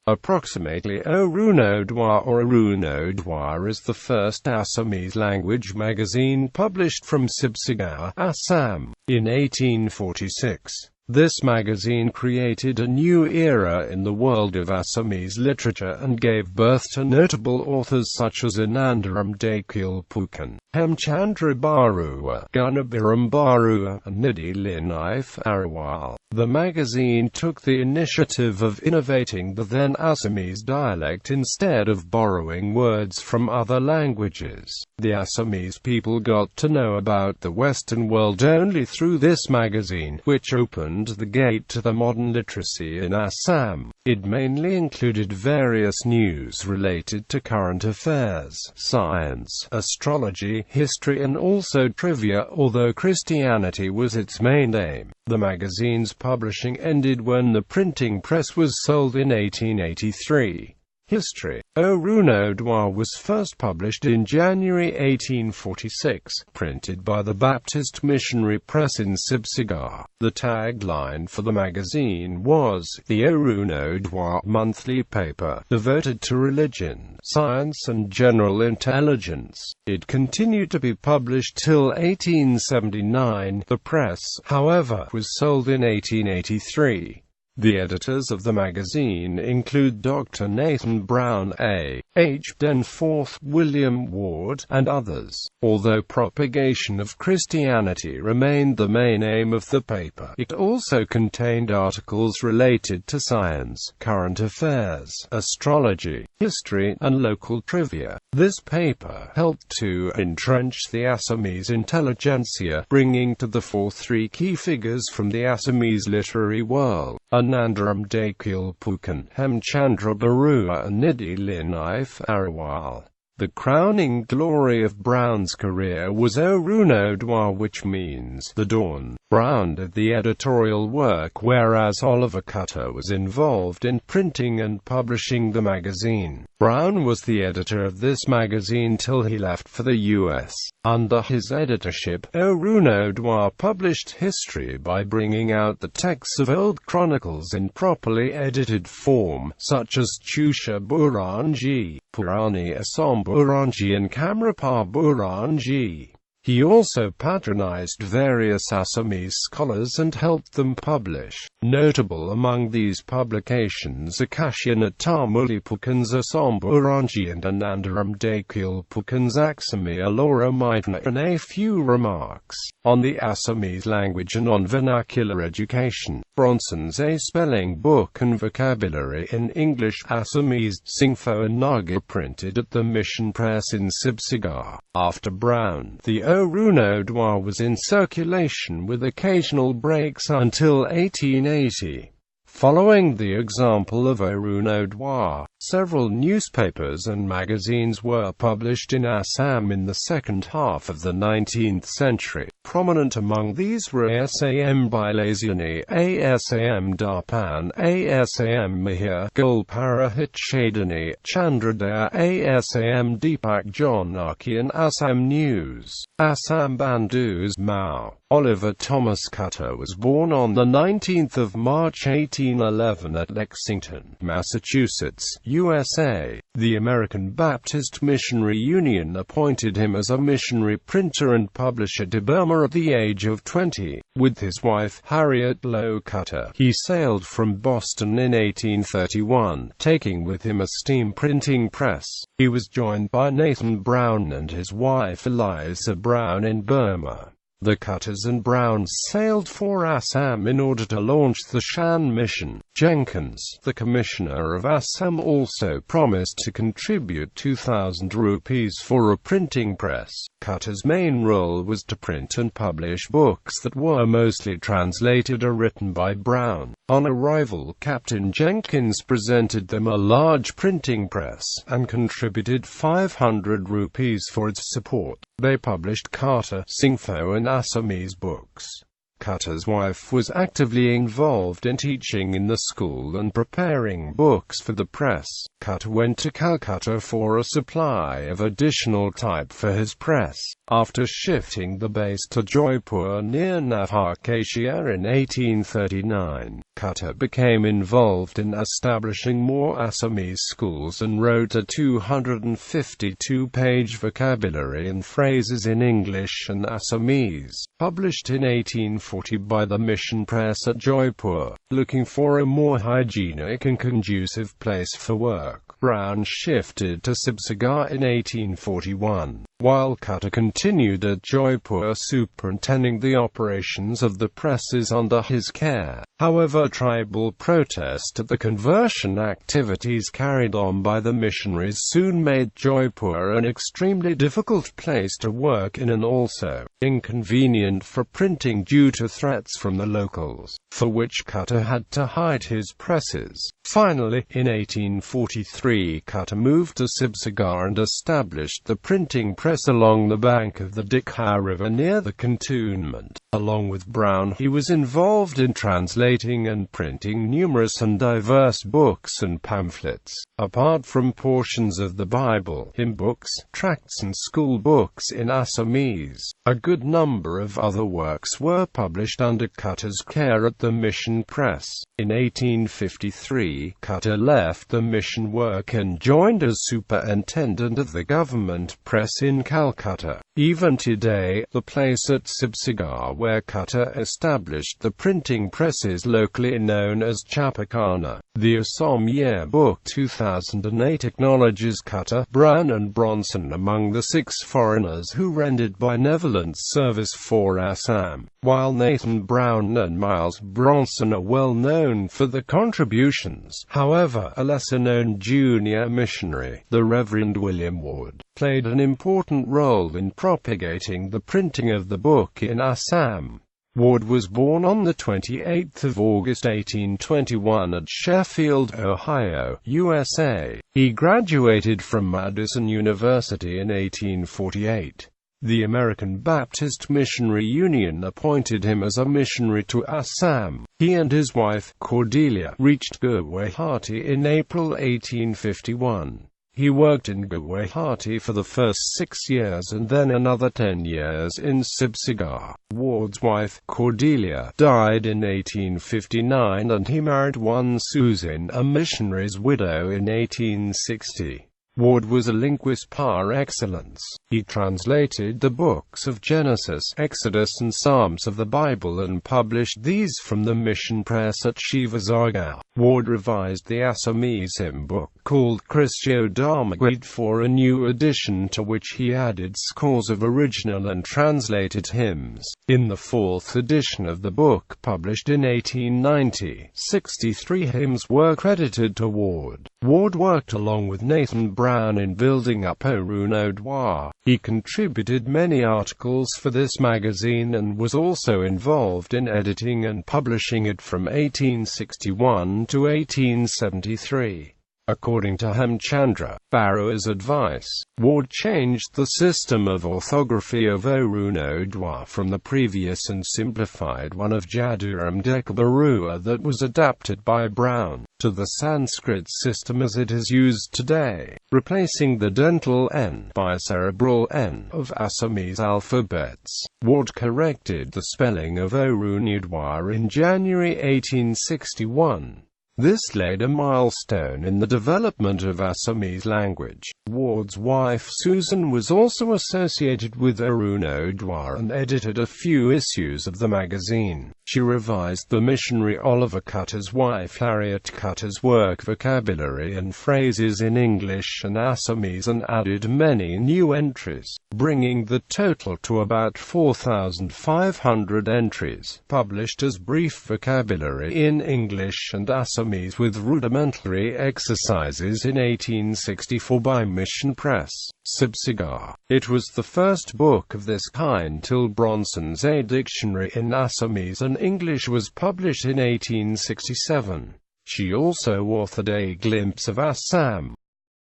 Approximately Orunodoi or Arunodoi is the first Assamese language magazine published from Sibsagar, Assam, in 1846. This magazine created a new era in the world of Assamese literature and gave birth to notable authors such as Anandaram Dhekial Phukan, Hemchandra Barua, Gunabhiram Barua, and Nidhi Linai Pharowal. The magazine took the initiative of innovating the then Assamese dialect instead of borrowing words from other languages. The Assamese people got to know about the Western world only through this magazine, which opened the gate to the modern literacy in Assam. It mainly included various news related to current affairs, science, astrology, history and also trivia, although Christianity was its main aim. The magazine's publishing ended when the printing press was sold in 1883. History. Orunodoi was first published in January 1846, printed by the Baptist Missionary Press in Sibsagar. The tagline for the magazine was, "The Orunodoi monthly paper, devoted to religion, science and general intelligence." It continued to be published till 1879. The press, however, was sold in 1883. The editors of the magazine include Dr. Nathan Brown, A.H. Denforth, William Ward, and others. Although propagation of Christianity remained the main aim of the paper, it also contained articles related to science, current affairs, astrology, history, and local trivia. This paper helped to entrench the Assamese intelligentsia, bringing to the fore three key figures from the Assamese literary world: Anandaram Dhekial Phukan, Hemchandra Barua and Nidhi Linai Pharowal. The crowning glory of Brown's career was Orunodoi, which means the dawn. Brown did the editorial work, whereas Oliver Cutter was involved in printing and publishing the magazine. Brown was the editor of this magazine till he left for the U.S. Under his editorship, Orunodoi published history by bringing out the texts of old chronicles in properly edited form, such as Chusha Burangi, Purani Assam Burangi and Kamrapa Burangi. He also patronized various Assamese scholars and helped them publish. Notable among these publications are Kashyanatamuli Phukan's Assam Burangi and Anandaram Dhekial Phukan's Assamese-language, and a few remarks on the Assamese language and on vernacular education. Bronson's A Spelling Book and Vocabulary in English, Assamese, Singpho and Naga, printed at the Mission Press in Sibsagar. After Brown, the Orunodoi was in circulation with occasional breaks until 1880. Following the example of Orunodoi, several newspapers and magazines were published in Assam in the second half of the 19th century. Prominent among these were Assam Bilasiani, Assam Darpan, Assam Mahir, Gulparahit Shadani, Chandradaya, Assam Deepak Janaki and Assam News. Assam Bandhu's Mao. Oliver Thomas Cutter was born on the 19th of March 1811 at Lexington, Massachusetts, USA. The American Baptist Missionary Union appointed him as a missionary printer and publisher to Burma at the age of 20. With his wife, Harriet Lowe Cutter, he sailed from Boston in 1831, taking with him a steam printing press. He was joined by Nathan Brown and his wife Eliza Brown in Burma. The Cutters and Browns sailed for Assam in order to launch the Shan mission. Jenkins, the Commissioner of Assam, also promised to contribute 2,000 rupees for a printing press. Cutter's main role was to print and publish books that were mostly translated or written by Brown. On arrival, Captain Jenkins presented them a large printing press, and contributed 500 rupees for its support. They published Kata, Singpho and Assamese books. Kata's wife was actively involved in teaching in the school and preparing books for the press. Kata went to Calcutta for a supply of additional type for his press. After shifting the base to Jaipur near Navhakashia in 1839, Kata became involved in establishing more Assamese schools and wrote a 252-page vocabulary and phrases in English and Assamese, published in 1840 by the Mission Press at Jaipur. Looking for a more hygienic and conducive place for work, Brown shifted to Sibsagar in 1841, while Kata continued at Jaipur superintending the operations of the presses under his care. However, tribal protest at the conversion activities carried on by the missionaries soon made Jaipur an extremely difficult place to work in and also inconvenient for printing due to threats from the locals, for which Kata had to hide his presses. Finally, in 1843, Kata moved to Sibsagar and established the printing press along the bank of the Dikha River near the cantonment. Along with Brown, he was involved in translating and printing numerous and diverse books and pamphlets. Apart from portions of the Bible, hymn books, tracts and school books in Assamese, a good number of other works were published under Kata's care at the Mission Press. In 1853, Kata left the mission work and joined as superintendent of the government press in Calcutta. Even today, the place at Sibsagar where Kata established the printing press is locally known as Chapakhana. The Assam Yearbook 2008 acknowledges Kata, Brown and Bronson among the 6 foreigners who rendered benevolent service for Assam, while Nathan Brown and Miles Bronson are well known for their contributions. However, a lesser-known junior missionary, the Reverend William Ward, played an important role in propagating the printing of the book in Assam. Ward was born on 28 August 1821 at Sheffield, Ohio, USA. He graduated from Madison University in 1848. The American Baptist Missionary Union appointed him as a missionary to Assam. He and his wife, Cordelia, reached Guwahati in April 1851. He worked in Guwahati for the first 6 years and then another 10 years in Sibsagar. Ward's wife, Cordelia, died in 1859 and he married one Susan, a missionary's widow, in 1860. Ward was a linguist par excellence. He translated the books of Genesis, Exodus and Psalms of the Bible and published these from the Mission Press at Sibsagar. Ward revised the Assamese hymn book called Kristyo Dharmagid for a new edition to which he added scores of original and translated hymns. In the 4th edition of the book, published in 1890, 63 hymns were credited to Ward. Ward worked along with Nathan Brown in building up Orunodoi. He contributed many articles for this magazine and was also involved in editing and publishing it from 1861 to 1873. According to Hemchandra Barua's advice, Ward changed the system of orthography of Orunodoi from the previous and simplified one of Anandaram Dhekial Barua that was adapted by Brown, to the Sanskrit system as it is used today, replacing the dental N by cerebral N of Assamese alphabets. Ward corrected the spelling of Orunodoi in January 1861. This laid a milestone in the development of Assamese language. Ward's wife Susan was also associated with Arunodoi and edited a few issues of the magazine. She revised the missionary Oliver Cutter's wife Harriet Cutter's work vocabulary and phrases in English and Assamese and added many new entries, bringing the total to about 4,500 entries, published as brief vocabulary in English and Assamese with rudimentary exercises in 1864 by Mission Press, Sibsagar. It was the first book of this kind till Bronson's A Dictionary in Assamese and English was published in 1867. She also authored A Glimpse of Assam,